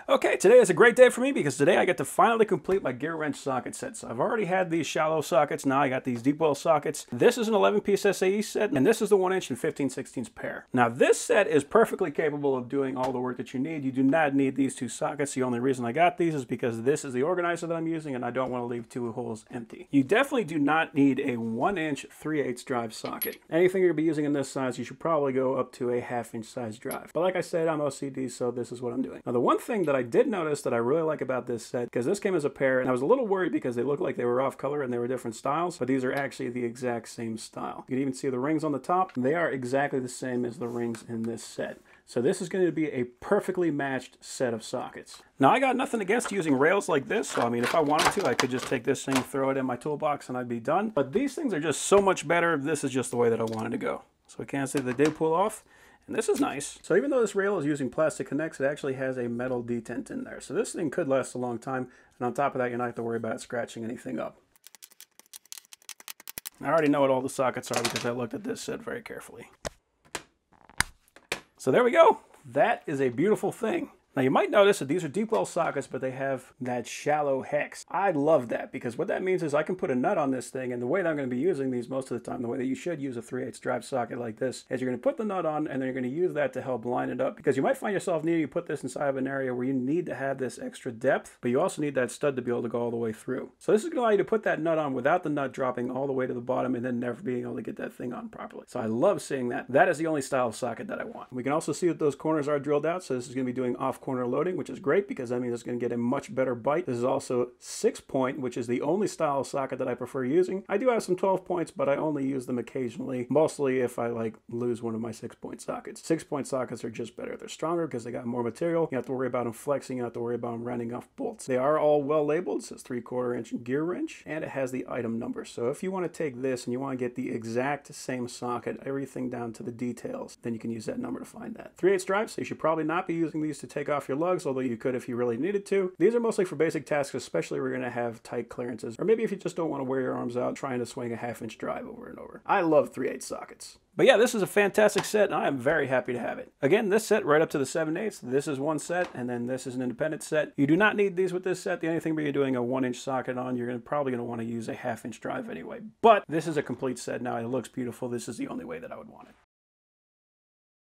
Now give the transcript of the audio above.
Okay, today is a great day for me because today I get to finally complete my Gearwrench socket set. So I've already had these shallow sockets, now I got these deep well sockets. This is an 11-piece SAE set, and this is the 1" and 15/16 pair. Now this set is perfectly capable of doing all the work that you need. You do not need these two sockets. The only reason I got these is because this is the organizer that I'm using and I don't want to leave two holes empty. You definitely do not need a 1" 3/8 drive socket. Anything you're going to be using in this size, you should probably go up to a 1/2" size drive. But like I said, I'm OCD, so this is what I'm doing. Now the one thing that I did notice that I really like about this set, because this came as a pair, and I was a little worried because they looked like they were off color and they were different styles, but these are actually the exact same style. You can even see the rings on the top. They are exactly the same as the rings in this set. So this is going to be a perfectly matched set of sockets. Now I got nothing against using rails like this, so I mean if I wanted to I could just take this thing, throw it in my toolbox and I'd be done. But these things are just so much better. This is just the way that I wanted to go. So I can't say they did pull off. And this is nice. So even though this rail is using plastic connects, it actually has a metal detent in there. So this thing could last a long time. And on top of that, you don't have to worry about scratching anything up. I already know what all the sockets are because I looked at this set very carefully. So there we go. That is a beautiful thing. Now you might notice that these are deep well sockets, but they have that shallow hex. I love that because what that means is I can put a nut on this thing, and the way that I'm going to be using these most of the time, the way that you should use a 3/8 drive socket like this, is you're going to put the nut on and then you're going to use that to help line it up, because you might find yourself needing to put this inside of an area where you need to have this extra depth, but you also need that stud to be able to go all the way through. So this is going to allow you to put that nut on without the nut dropping all the way to the bottom and then never being able to get that thing on properly. So I love seeing that. That is the only style of socket that I want. We can also see that those corners are drilled out, so this is going to be doing off-corner loading, which is great because that means it's going to get a much better bite. This is also 6-point, which is the only style of socket that I prefer using. I do have some 12 points, but I only use them occasionally, mostly if I lose one of my 6-point sockets. 6-point sockets are just better. They're stronger because they got more material. You have to worry about them flexing. You have to worry about them rounding off bolts. They are all well labeled. It says 3/4 inch Gearwrench, and it has the item number. So if you want to take this and you want to get the exact same socket, everything down to the details, then you can use that number to find that. 3/8 drive, so you should probably not be using these to take off your lugs, although you could if you really needed to. These are mostly for basic tasks, especially if we're going to have tight clearances, or maybe if you just don't want to wear your arms out trying to swing a 1/2" drive over and over. I love 3/8 sockets. But yeah, this is a fantastic set, and I am very happy to have it. Again, this set right up to the 7/8, this is one set, and then this is an independent set. You do not need these with this set. The only thing where you're doing a 1" socket on, you're probably going to want to use a 1/2" drive anyway. But this is a complete set now. It looks beautiful. This is the only way that I would want it.